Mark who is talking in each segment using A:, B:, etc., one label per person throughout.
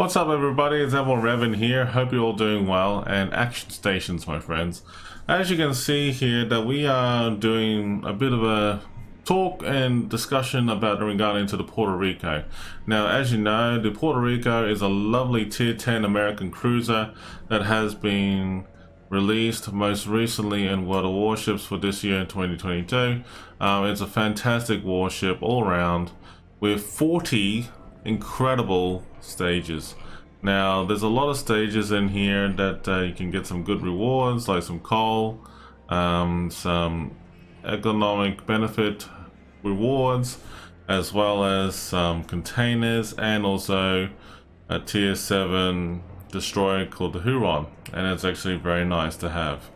A: What's up everybody, it's Admiral Revan here. Hope you're all doing well, and action stations my friends. As you can see here that we are doing a bit of a talk and discussion about regarding to the Puerto Rico. Now as you know, the Puerto Rico is a lovely tier 10 American cruiser that has been released most recently in World of Warships for this year in 2022. It's a fantastic warship all around with 40 incredible stages. Now there's a lot of stages in here that you can get some good rewards, like some coal, some economic benefit rewards, as well as some containers, and also a tier 7 destroyer called the Huron, and it's actually very nice to have.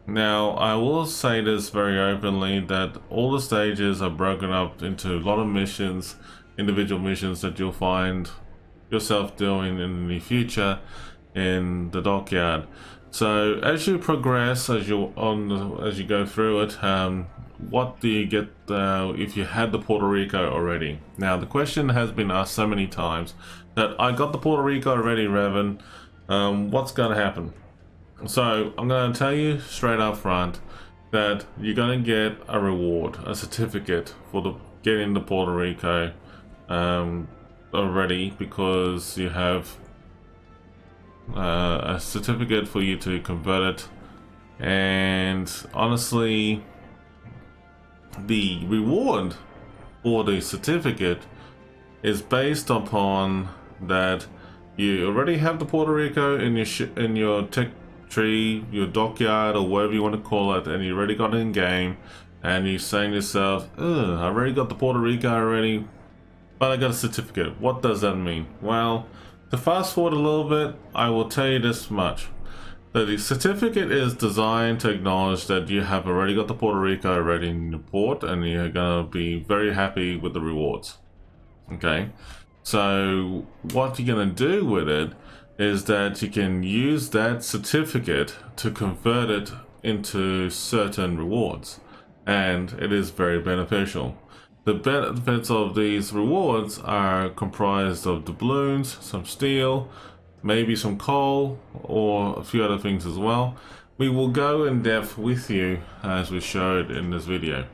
A: Now I will say this very openly that all the stages are broken up into a lot of missions, individual missions that you'll find yourself doing in the near future in the dockyard. So as you progress, as you go through it, what do you get if you had the Puerto Rico already? Now the question has been asked so many times that I got the Puerto Rico already, Revan, what's gonna happen? So I'm gonna tell you straight up front that you're gonna get a reward, a certificate for getting the Puerto Rico already, because you have a certificate for you to convert it. And honestly, the reward for the certificate is based upon that you already have the Puerto Rico in your tech tree, your dockyard, or whatever you want to call it, and you already got it in game, and you're saying to yourself, I already got the Puerto Rico already, but I got a certificate. What does that mean? Well, to fast forward a little bit, I will tell you this much. That the certificate is designed to acknowledge that you have already got the Puerto Rico already in your port, and you're gonna be very happy with the rewards. Okay, so what you're gonna do with it is that you can use that certificate to convert it into certain rewards, and it is very beneficial. The benefits of these rewards are comprised of doubloons, some steel, maybe some coal, or a few other things as well. We will go in depth with you as we showed in this video.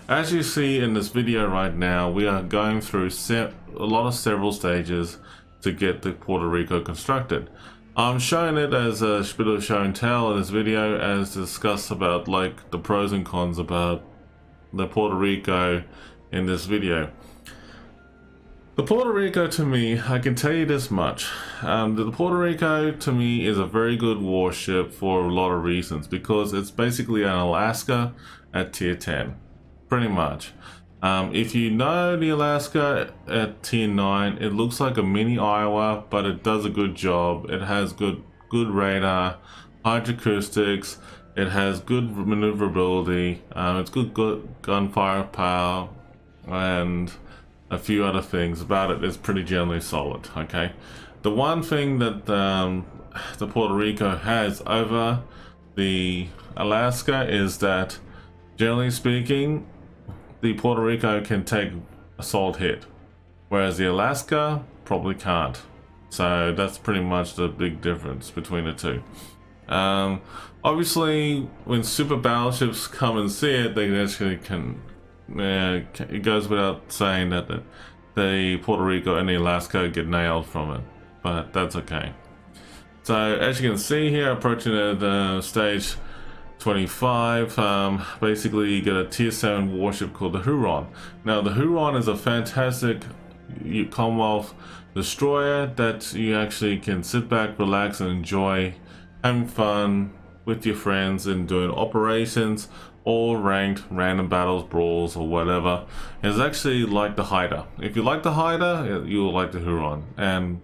A: As you see in this video right now, we are going through several stages to get the Puerto Rico constructed. I'm showing it as a bit of show and tell in this video, as discussed about like the pros and cons about the Puerto Rico in this video. The Puerto Rico, to me, I can tell you this much. The Puerto Rico to me is a very good warship for a lot of reasons, because it's basically an Alaska at tier 10, pretty much. If you know the Alaska at tier 9, it looks like a mini Iowa, but it does a good job. It has good radar, hydroacoustics, it has good maneuverability, it's good gunfire power, and a few other things about it is pretty generally solid. Okay, the one thing that the Puerto Rico has over the Alaska is that, generally speaking, the Puerto Rico can take a solid hit, whereas the Alaska probably can't. So that's pretty much the big difference between the two. Obviously, when super battleships come and see it, they actually can. It goes without saying that the Puerto Rico and the Alaska get nailed from it, but that's okay. So as you can see here, approaching the stage 25, basically you get a tier 7 warship called the Huron. Now the Huron is a fantastic Commonwealth destroyer that you actually can sit back, relax, and enjoy having fun with your friends and doing operations, all ranked random battles, brawls, or whatever. It's actually like the Haida. If you like the Haida, you'll like the Huron. And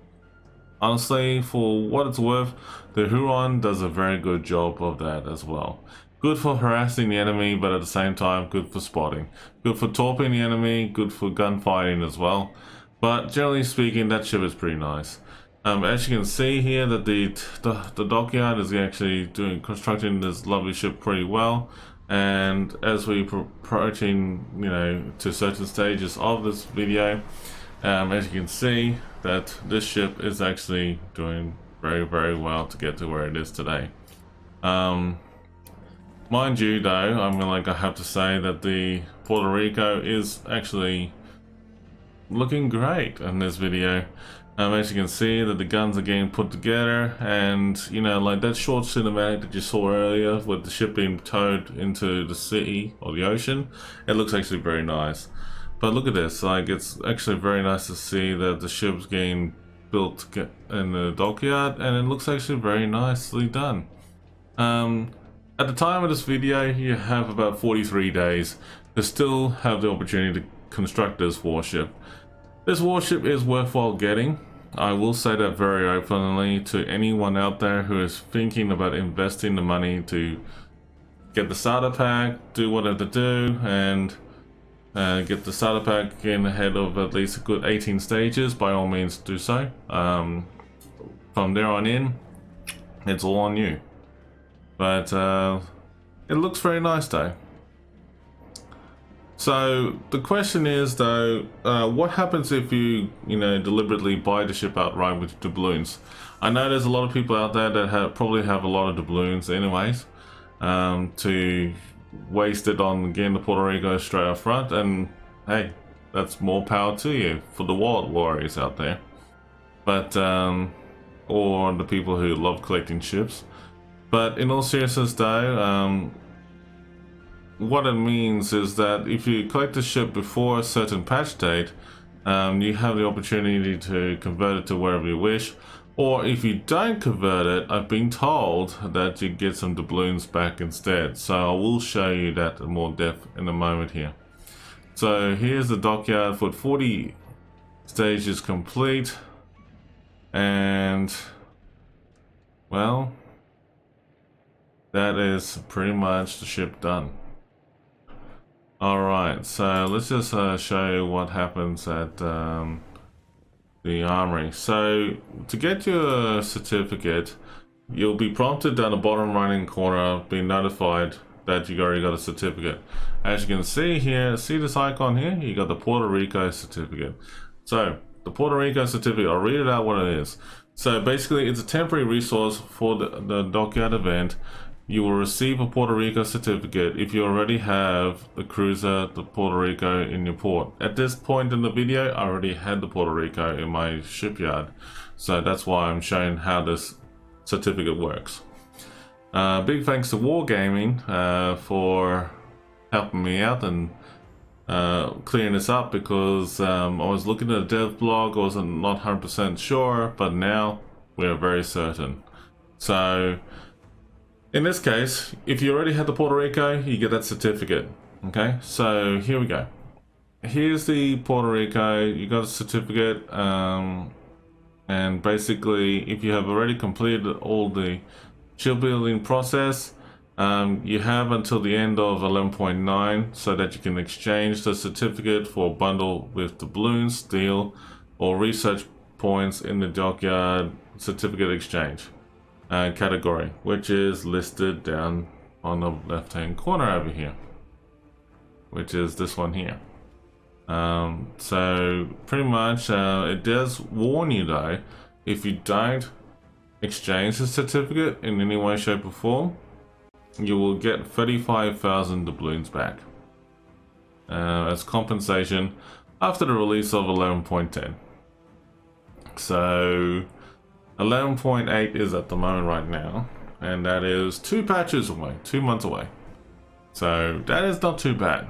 A: honestly, for what it's worth, the Huron does a very good job of that as well. Good for harassing the enemy, but at the same time, good for spotting. Good for torping the enemy, good for gunfighting as well. But generally speaking, that ship is pretty nice. As you can see here, that the dockyard is actually constructing this lovely ship pretty well. And as we're approaching, to certain stages of this video, As you can see, that this ship is actually doing very well to get to where it is today. Mind you though, I have to say that the Puerto Rico is actually looking great in this video. As you can see that the guns are getting put together, and you know, like that short cinematic that you saw earlier with the ship being towed into the sea or the ocean, it looks actually very nice. But look at this, like it's actually very nice to see that the ship's getting built in the dockyard, and it looks actually very nicely done. At the time of this video, you have about 43 days to still have the opportunity to construct this warship. This warship is worthwhile getting. I will say that very openly to anyone out there who is thinking about investing the money to get the starter pack, do whatever to do, and get the starter pack in ahead of at least a good 18 stages. By all means do so. From there on in, it's all on you. But it looks very nice though. So the question is though, what happens if you deliberately buy the ship outright with doubloons? I know there's a lot of people out there that probably have a lot of doubloons anyways, to waste it on getting the Puerto Rico straight up front, and hey, that's more power to you for the wallet warriors out there. But or the people who love collecting ships. But in all seriousness though, what it means is that if you collect the ship before a certain patch date, you have the opportunity to convert it to wherever you wish. Or if you don't convert it, I've been told that you get some doubloons back instead. So I will show you that in more depth in a moment here. So here's the dockyard for 40 stages complete. And well, that is pretty much the ship done. Alright, so let's just show you what happens at the armory. So to get your certificate, you'll be prompted down the bottom right hand corner, being notified that you already got a certificate. As you can see here, see this icon here? You got the Puerto Rico certificate. So the Puerto Rico certificate, I'll read it out what it is. So basically it's a temporary resource for the dockyard event. You will receive a Puerto Rico certificate if you already have the cruiser, the Puerto Rico, in your port. At this point in the video, I already had the Puerto Rico in my shipyard. So that's why I'm showing how this certificate works. Big thanks to Wargaming for helping me out and clearing this up, because I was looking at a dev blog, I was not 100% sure, but now we are very certain. So in this case, if you already had the Puerto Rico, you get that certificate. Okay, so here we go. Here's the Puerto Rico, you got a certificate, and basically if you have already completed all the shipbuilding process, you have until the end of 11.9 so that you can exchange the certificate for a bundle with doubloons, steel, or research points in the dockyard certificate exchange category, which is listed down on the left hand corner over here, which is this one here. So pretty much it does warn you though, if you don't exchange the certificate in any way, shape or form, you will get 35,000 doubloons back as compensation after the release of 11.10. So 11.8 is at the moment right now, and that is 2 patches away, 2 months away. So that is not too bad,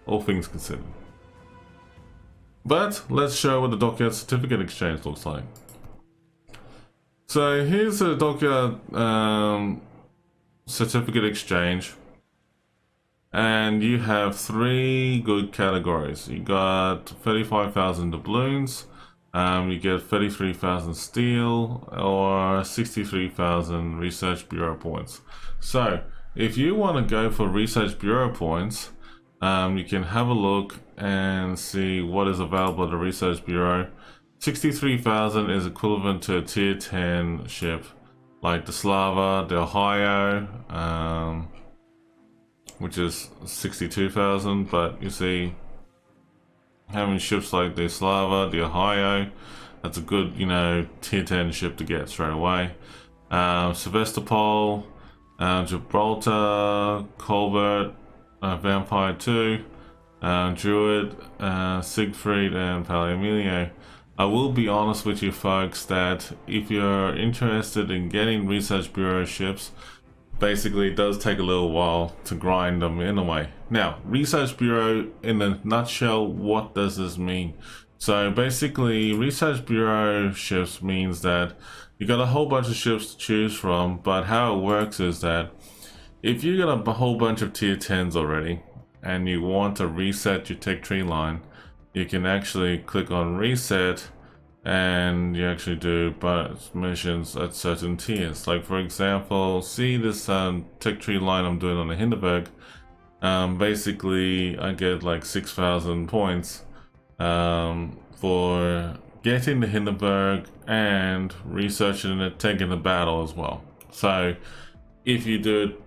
A: all things considered. But let's show what the dockyard certificate exchange looks like. So here's the dockyard certificate exchange, and you have 3 good categories. You got 35,000 doubloons, you get 33,000 steel, or 63,000 research bureau points. So if you want to go for research bureau points, you can have a look and see what is available at the research bureau. 63,000 is equivalent to a tier 10 ship like the Slava, the Ohio, which is 62,000, but you see having ships like the Slava, the Ohio, that's a good, you know, tier 10 ship to get straight away. Sevastopol, Gibraltar, Colbert, Vampire 2, Druid, Siegfried, and Paleomilio. I will be honest with you folks that if you're interested in getting Research Bureau ships, basically it does take a little while to grind them in a way. Now, Research Bureau, in a nutshell, what does this mean? So basically, Research Bureau ships means that you got a whole bunch of ships to choose from, but how it works is that if you got a whole bunch of tier 10s already and you want to reset your tech tree line, you can actually click on reset and you actually do bonus missions at certain tiers. Like for example, see this tech tree line I'm doing on the Hindenburg. Basically I get like 6,000 points for getting the Hindenburg and researching it, taking the battle as well. So if you do it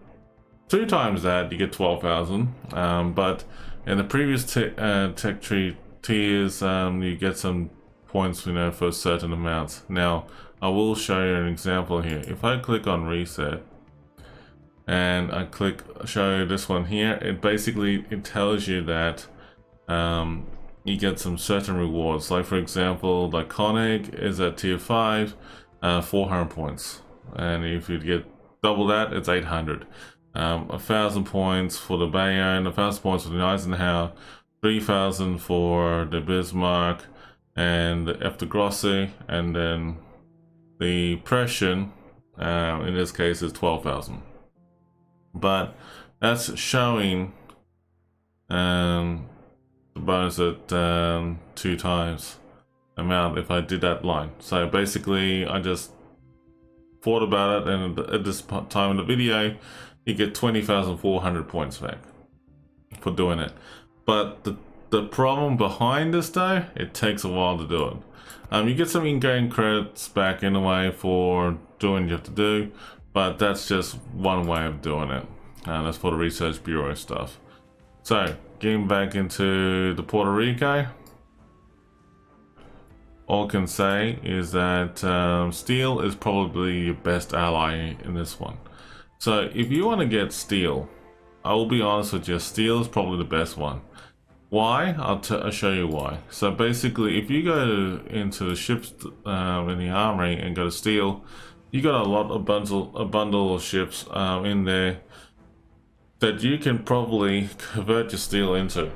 A: 2 times that, you get 12,000, but in the previous tech tree tiers, you get some points, you know, for certain amounts. Now I will show you an example here. If I click on reset and I click show you this one here, it basically tells you that you get some certain rewards. Like for example, like Koenig is at tier 5, 400 points, and if you get double that, it's 800. 1,000 points for the Bayern, 1,000 points for the Eisenhower, 3,000 for the Bismarck and the F. de Grossi, and then the Prussian, in this case, is 12,000. But that's showing the bonus at 2 times amount if I did that line. So basically, I just thought about it, and at this time in the video, you get 20,400 points back for doing it. But the problem behind this though, it takes a while to do it. You get some in-game credits back in a way for doing what you have to do, but that's just one way of doing it. That's for the Research Bureau stuff. So getting back into the Puerto Rico, all I can say is that steel is probably your best ally in this one. So if you want to get steel, I will be honest with you, steel is probably the best one. Why? I'll show you why. So basically, if you go into the ships in the armory and go to steel, you got a bundle of ships in there that you can probably convert your steel into.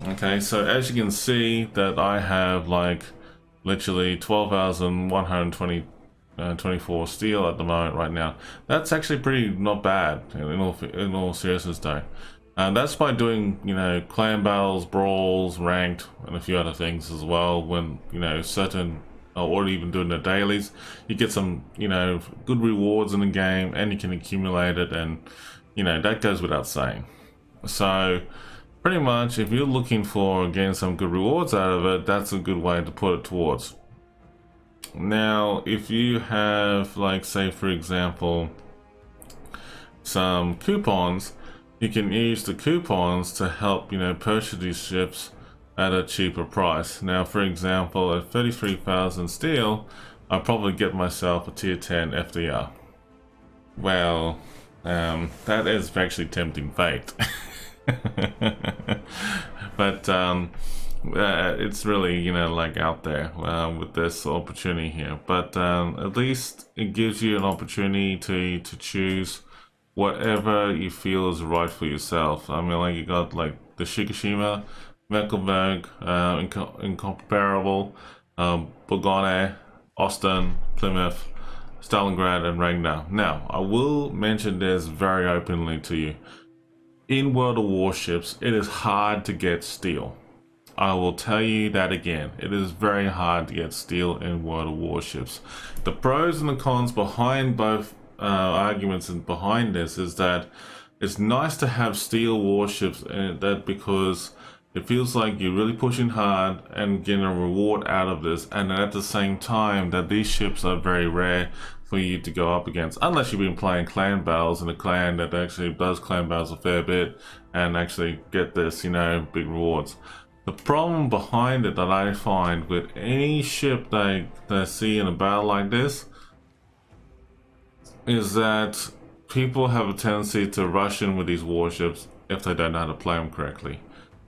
A: Okay, so as you can see that I have like literally 12,124 steel at the moment right now. That's actually pretty not bad in all seriousness though. And that's by doing, you know, clan battles, brawls, ranked, and a few other things as well. When, you know, certain, or even doing the dailies, you get some, you know, good rewards in the game, and you can accumulate it, and, you know, that goes without saying. So pretty much, if you're looking for getting some good rewards out of it, that's a good way to put it towards. Now, if you have, like, say for example, some coupons, you can use the coupons to help, you know, purchase these ships at a cheaper price. Now, for example, at 33,000 steel, I'll probably get myself a tier 10 FDR. Well, that is actually tempting fate. But it's really, you know, like out there with this opportunity here. But at least it gives you an opportunity to choose whatever you feel is right for yourself. I mean, like, you got like the Shikishima, Mecklenburg, Incomparable, Bourgogne, Austin, Plymouth, Stalingrad, and Ragnar. Now, I will mention this very openly to you. In World of Warships, it is hard to get steel. I will tell you that again. It is very hard to get steel in World of Warships. The pros and the cons behind both arguments and behind this is that it's nice to have steel warships in that, because it feels like you're really pushing hard and getting a reward out of this, and at the same time that these ships are very rare for you to go up against, unless you've been playing clan battles in a clan that actually does clan battles a fair bit and actually get this, you know, big rewards. The problem behind it that I find with any ship that I see in a battle like this is that people have a tendency to rush in with these warships if they don't know how to play them correctly.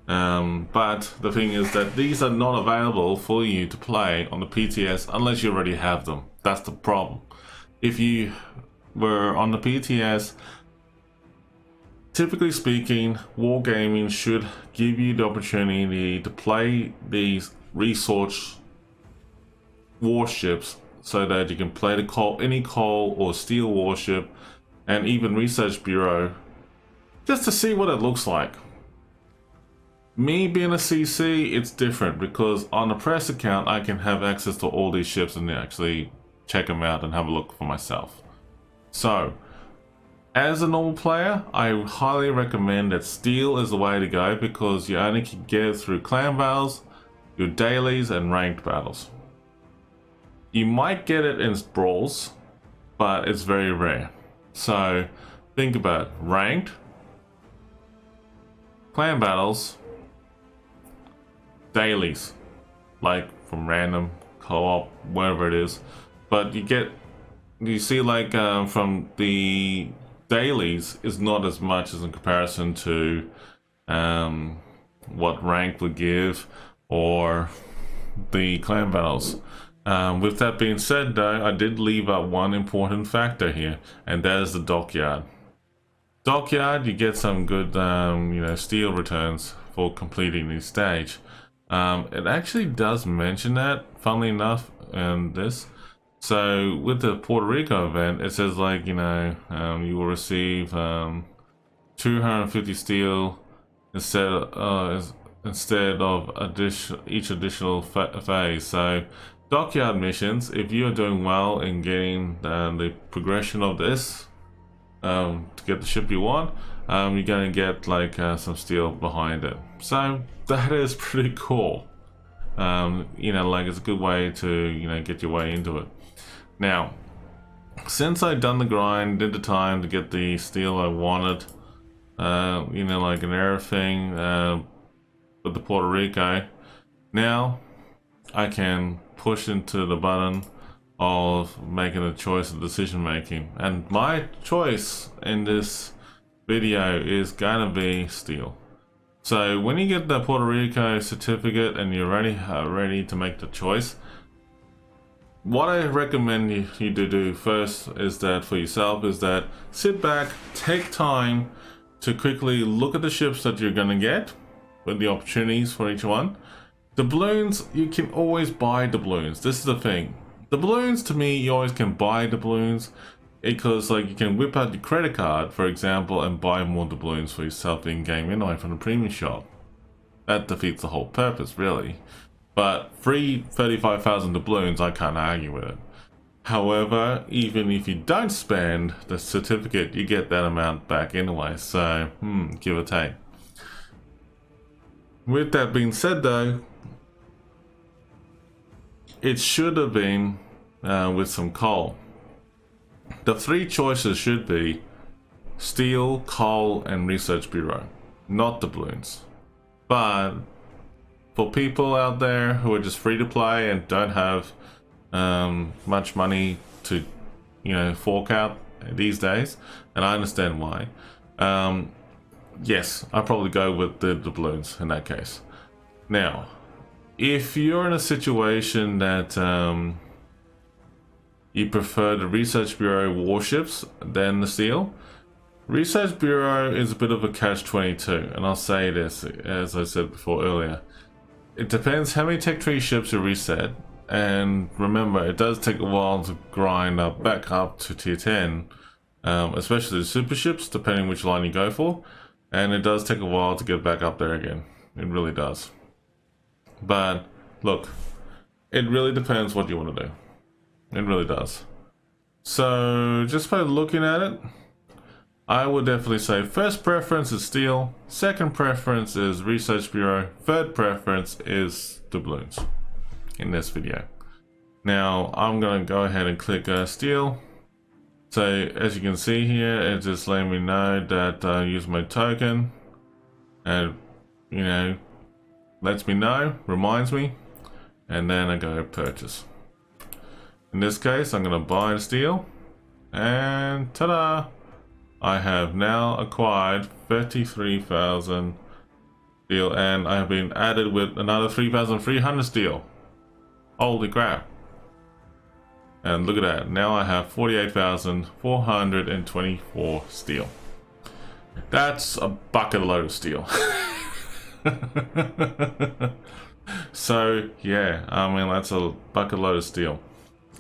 A: But the thing is that these are not available for you to play on the PTS unless you already have them. That's the problem. If you were on the PTS, typically speaking, wargaming should give you the opportunity to play these resource warships so that you can play any coal or steel warship and even research bureau just to see what it looks like. Me being a CC, it's different because on a press account I can have access to all these ships and actually check them out and have a look for myself. So as a normal player, I highly recommend that steel is the way to go because you only can get it through clan battles, your dailies and ranked battles. You might get it in brawls, but it's very rare. So think about it. Ranked, clan battles, dailies, like from random, co-op, whatever it is. But you see like from the dailies is not as much as in comparison to what rank would give or the clan battles. With that being said though, I did leave out one important factor here, and that is the dockyard. Dockyard, you get some good steel returns for completing each stage. It actually does mention that, funnily enough, in this. So with the Puerto Rico event, it says like, you will receive 250 steel instead of each additional phase. So dockyard missions, if you are doing well in getting the progression of this to get the ship you want, you're going to get like some steel behind it. So that is pretty cool. Like it's a good way to get your way into it. Now, since I'd done the grind, did the time to get the steel I wanted, like an everything with the Puerto Rico, now I can push into the button of making a choice of decision making. And my choice in this video is gonna be steel. So when you get the Puerto Rico certificate and you're ready to make the choice, what I recommend you to do first is that for yourself is that sit back, take time to quickly look at the ships that you're gonna get with the opportunities for each one. The balloons, you can always buy doubloons. This is the thing. The balloons, to me, you always can buy doubloons because like you can whip out your credit card, for example, and buy more doubloons for yourself in game anyway from the premium shop. That defeats the whole purpose, really. But free 35,000 doubloons, I can't argue with it. However, even if you don't spend the certificate, you get that amount back anyway, so give or take. With that being said though, it should have been with some coal. The three choices should be steel, coal, and research bureau, not doubloons. But for people out there who are just free to play and don't have much money to fork out these days, and I understand why, yes, I'll probably go with the doubloons in that case. Now, if you're in a situation that you prefer the Research Bureau warships than the steel, Research Bureau is a bit of a catch-22, and I'll say this, as I said before earlier. It depends how many Tech Tree ships you reset, and remember, it does take a while to grind back up to tier 10, especially the super ships, depending which line you go for, and it does take a while to get back up there again. It really does. But look, it really depends what you want to do. It really does. So just by looking at it, I would definitely say first preference is steel, second preference is Research Bureau, third preference is doubloons in this video. Now I'm going to go ahead and click steel. So as you can see here, it just let me know that I use my token, and lets me know, reminds me, and then I go purchase. In this case, I'm going to buy the steel, and ta-da! I have now acquired 33,000 steel, and I have been added with another 3,300 steel. Holy crap! And look at that, now I have 48,424 steel. That's a bucket load of steel. So yeah, I mean, that's a bucket load of steel.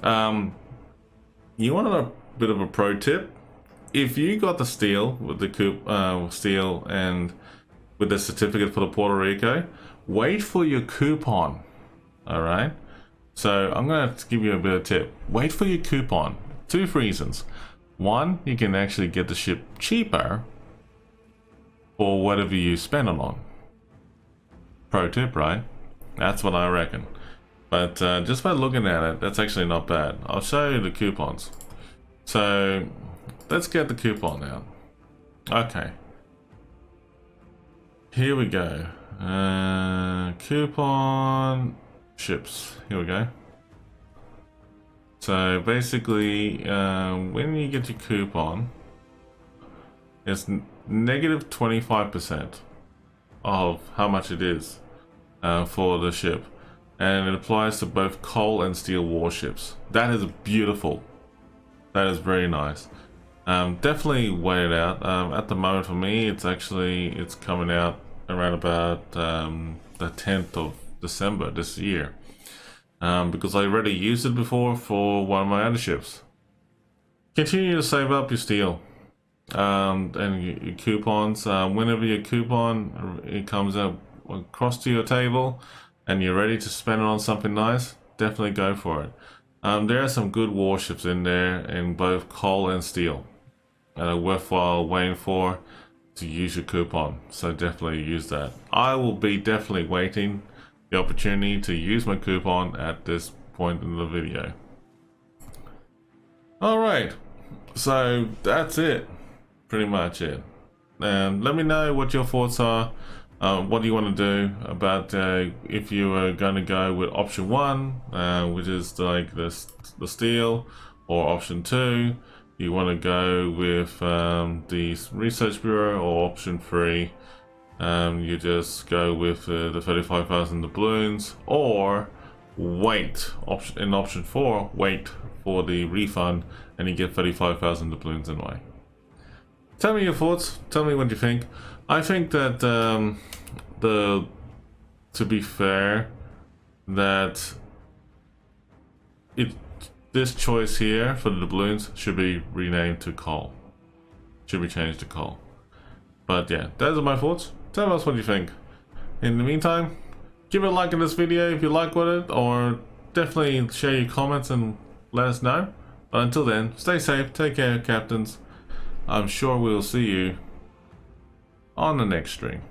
A: You want a bit of a pro tip? If you got the steel with the steel and with the certificate for the Puerto Rico, wait for your coupon. All right. So I'm gonna give you a bit of tip. Wait for your coupon. 2 reasons. One, you can actually get the ship cheaper for whatever you spend it on. Pro tip, right? That's what I reckon. But just by looking at it, that's actually not bad. I'll show you the coupons. So let's get the coupon out. Okay. Here we go. Coupon ships. Here we go. So basically, when you get your coupon, it's negative 25% of how much it is for the ship. And it applies to both coal and steel warships. That is beautiful. That is very nice. Definitely wait it out. At the moment for me, it's coming out around about the 10th of December this year. Because I already used it before for one of my other ships. Continue to save up your steel. And your coupons. Whenever your coupon it comes out across to your table and you're ready to spend it on something nice, definitely go for it. There are some good warships in there in both coal and steel that are worthwhile waiting for to use your coupon, so definitely use that. I will be definitely waiting the opportunity to use my coupon at this point in the video. Alright, so that's it, pretty much it. Let me know what your thoughts are. What do you want to do about if you are going to go with option 1, which is like the steel, or option 2, you want to go with the research bureau, or option 3, you just go with the 35,000 doubloons, or wait, in option 4, wait for the refund and you get 35,000 doubloons anyway. Tell me your thoughts, tell me what you think. I think that to be fair, that this choice here for the doubloons should be renamed to coal. Should be changed to coal. But yeah, those are my thoughts. Tell us what you think. In the meantime, give it a like in this video if you like it, or definitely share your comments and let us know. But until then, stay safe, take care, captains. I'm sure we'll see you on the next stream.